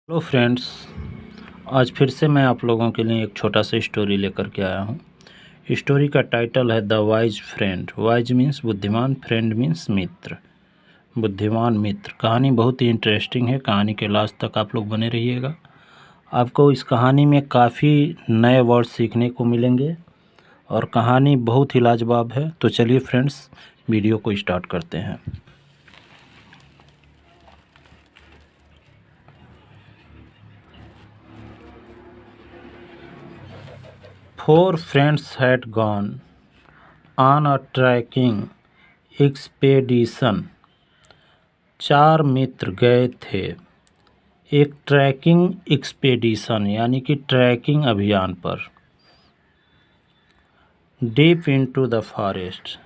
Hello friends, आज फिर से मैं आप लोगों के लिए एक छोटा सा स्टोरी लेकर के आया हूँ। स्टोरी का टाइटल है the wise friend. Wise means बुद्धिमान, फ्रेंड मीन्स मित्र, बुद्धिमान मित्र। कहानी बहुत ही इंटरेस्टिंग है। कहानी के लास्ट तक आप लोग बने रहिएगा। आपको इस कहानी में काफ़ी नए वर्ड सीखने को मिलेंगे और कहानी बहुत ही लाजवाब है। तो चलिए फ्रेंड्स, वीडियो को स्टार्ट करते हैं। Four friends had gone on a trekking expedition. 4 मित्र गए थे एक ट्रैकिंग एक्सपेडिशन यानी कि ट्रैकिंग अभियान पर। डीप इनटू द फॉरेस्ट,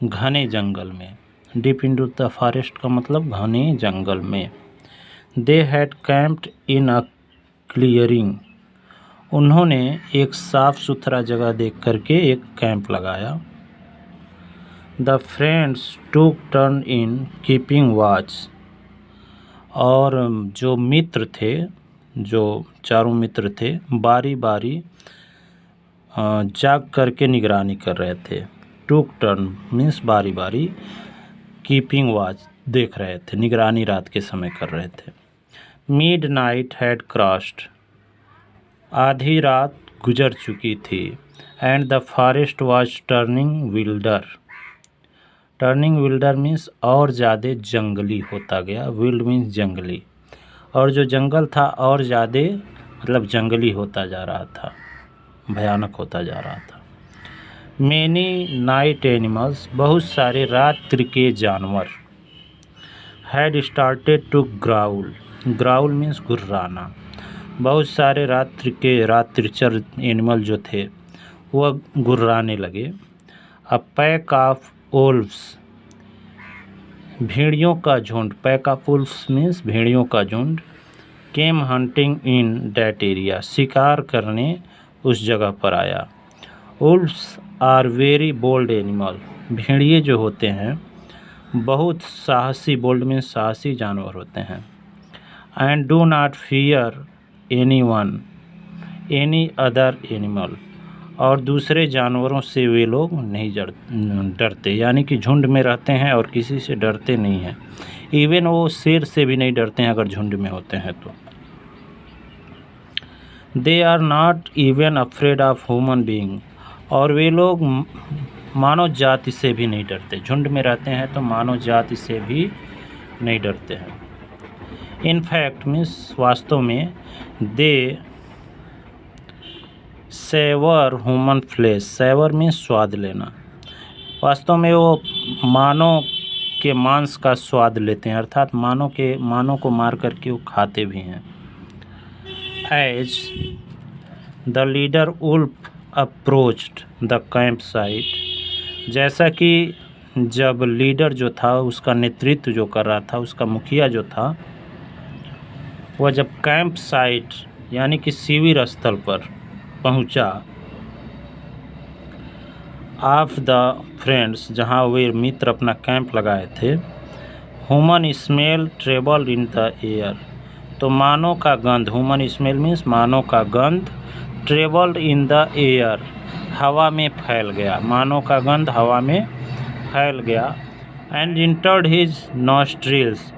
घने जंगल में। डीप इनटू द फॉरेस्ट का मतलब घने जंगल में। They had कैंप्ड in a clearing, उन्होंने एक साफ़ सुथरा जगह देख करके एक कैंप लगाया। द फ्रेंड्स टूक टर्न इन कीपिंग वॉच, और जो मित्र थे, जो चारों मित्र थे, बारी बारी जाग करके निगरानी कर रहे थे। टूक टर्न मीन्स बारी बारी, कीपिंग वॉच देख रहे थे, निगरानी रात के समय कर रहे थे। मिड नाइट हैड क्रॉस्ड, आधी रात गुजर चुकी थी। And the forest was turning wilder, turning wilder means और ज़्यादा जंगली होता गया। विल्ड मीन्स जंगली, और जो जंगल था और ज़्यादा मतलब जंगली होता जा रहा था, भयानक होता जा रहा था। मैनी नाइट एनिमल्स, बहुत सारे रात्रि के जानवर। Had started to growl, growl means गुर्राना। बहुत सारे रात्रिचर एनिमल जो थे वह गुर्राने लगे। अ पैक ऑफ वुल्व्स, भेड़ियों का झुंड। पैक ऑफ वुल्व्स मीन्स भेड़ियों का झुंड। Came hunting in that area, शिकार करने उस जगह पर आया। Wolves are very bold animal, भेड़िए जो होते हैं बहुत साहसी, बोल्ड मीन्स साहसी जानवर होते हैं। And do not fear anyone any other animal, और दूसरे जानवरों से वे लोग नहीं डरते, यानी कि झुंड में रहते हैं और किसी से डरते नहीं हैं। इवन वो शेर से भी नहीं डरते हैं अगर झुंड में होते हैं तो। They are not even afraid of human being, और वे लोग मानव जाति से भी नहीं डरते। झुंड में रहते हैं तो मानव जाति से भी नहीं डरते हैं। इनफैक्ट मीन्स वास्तव में, they savour human flesh, savour means स्वाद लेना। वास्तव में वो मानव के मांस का स्वाद लेते हैं, अर्थात मानव को मार करके वो खाते भी हैं। As the leader wolf approached the camp site, जैसा कि जब लीडर जो था, उसका नेतृत्व जो कर रहा था, उसका मुखिया जो था, वह जब कैंप साइट यानी कि शिविर स्थल पर पहुंचा, ऑफ द फ्रेंड्स, जहां वे मित्र अपना कैंप लगाए थे, human smell travelled in the air, तो मानव का गंध, ह्यूमन स्मेल मीन्स मानव का गंध, ट्रेवल्ड इन द एयर, हवा में फैल गया, मानव का गंध हवा में फैल गया। एंड इंटर्ड हिज नॉस्ट्रिल्स,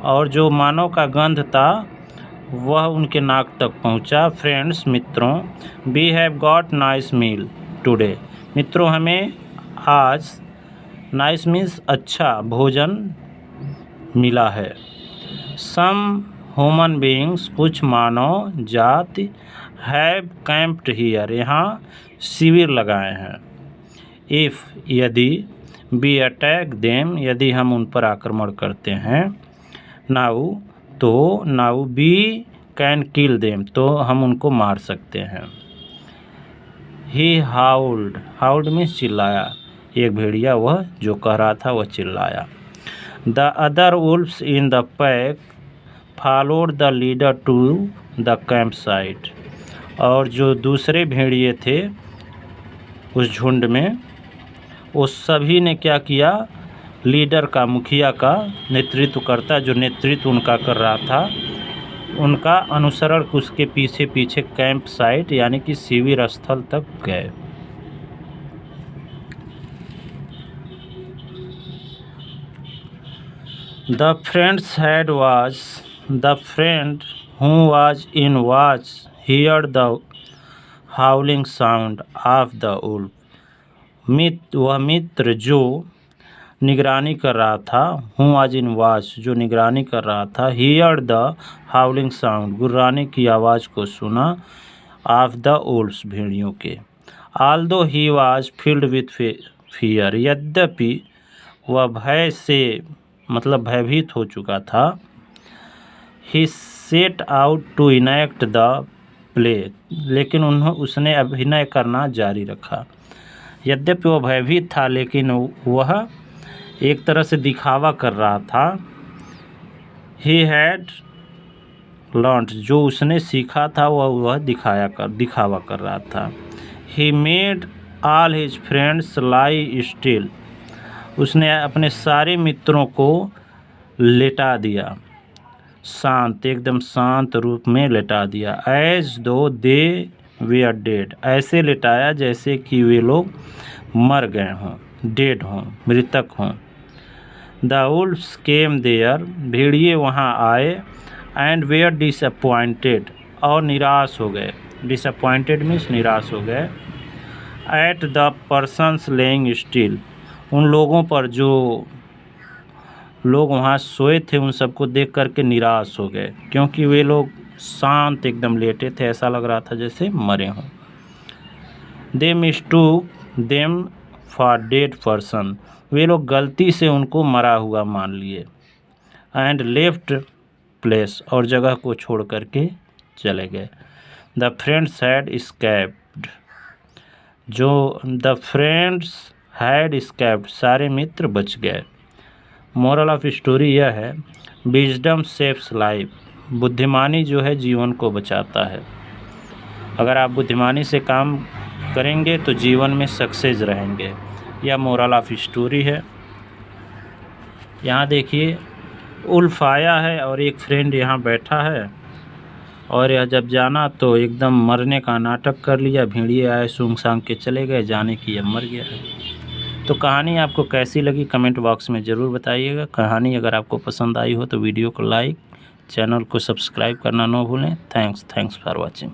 और जो मानव का गंध था वह उनके नाक तक पहुंचा। फ्रेंड्स, मित्रों, we have got nice meal today, मित्रों हमें आज नाइस मीन्स अच्छा भोजन मिला है। सम ह्यूमन बीइंग्स, कुछ मानव जाति, हैव कैंप्ड हियर, यहाँ शिविर लगाए हैं। इफ़, यदि, वी अटैक देम, यदि हम उन पर आक्रमण करते हैं, नाउ, तो now we can kill them, तो हम उनको मार सकते हैं। ही हाउल्ड, हाउल्ड मीन्स चिल्लाया, एक भेड़िया वह जो कह रहा था वह चिल्लाया। The other wolves in the pack followed the leader to the camp site, और जो दूसरे भेड़िए थे उस झुंड में, उस सभी ने क्या किया, लीडर का, मुखिया का नेतृत्व करता, जो नेतृत्व उनका कर रहा था, उनका अनुसरण उसके पीछे पीछे कैंप साइट यानी कि शिविर स्थल तक गए। The friend who was in watch heard the howling sound of the wolf. वह मित्र जो निगरानी कर रहा था, who was in watch जो निगरानी कर रहा था, heard the howling sound गुर्राने की आवाज़ को सुना, of the wolves भेड़ियों के। Although he was filled with fear यद्यपि वह भय से मतलब भयभीत हो चुका था, he set out to enact the play लेकिन उसने अभिनय करना जारी रखा। यद्यपि वह भयभीत था लेकिन वह एक तरह से दिखावा कर रहा था। he had learned जो उसने सीखा था वह दिखावा कर रहा था। he made all his friends lie still उसने अपने सारे मित्रों को लेटा दिया, शांत एकदम शांत रूप में लेटा दिया। as though they were dead ऐसे लेटाया जैसे कि वे लोग मर गए हों, डेड हों, मृतक हों। The wolves came there भेड़िए वहाँ आए and were disappointed और निराश हो गए। disappointed means निराश हो गए। at the persons laying still उन लोगों पर जो लोग वहाँ सोए थे उन सबको देख करके निराश हो गए, क्योंकि वे लोग शांत एकदम लेटे थे, ऐसा लग रहा था जैसे मरे हों। They mistook them for dead person वे लोग गलती से उनको मरा हुआ मान लिए। and left place और जगह को छोड़ करके चले गए। The friends had escaped the friends had escaped सारे मित्र बच गए। मोरल ऑफ स्टोरी यह है, विजडम सेव्स लाइफ बुद्धिमानी जो है जीवन को बचाता है। अगर आप बुद्धिमानी से काम करेंगे तो जीवन में सक्सेस रहेंगे। यह मोरल ऑफ स्टोरी है। यहाँ देखिए उल्फ आया है और एक फ्रेंड यहाँ बैठा है और यह जब जाना तो एकदम मरने का नाटक कर लिया। भेड़िए आए सूंघ सांघ के चले गए, जाने की यह मर गया है। तो कहानी आपको कैसी लगी कमेंट बॉक्स में ज़रूर बताइएगा। कहानी अगर आपको पसंद आई हो तो वीडियो को लाइक, चैनल को सब्सक्राइब करना न भूलें। Thanks for watching.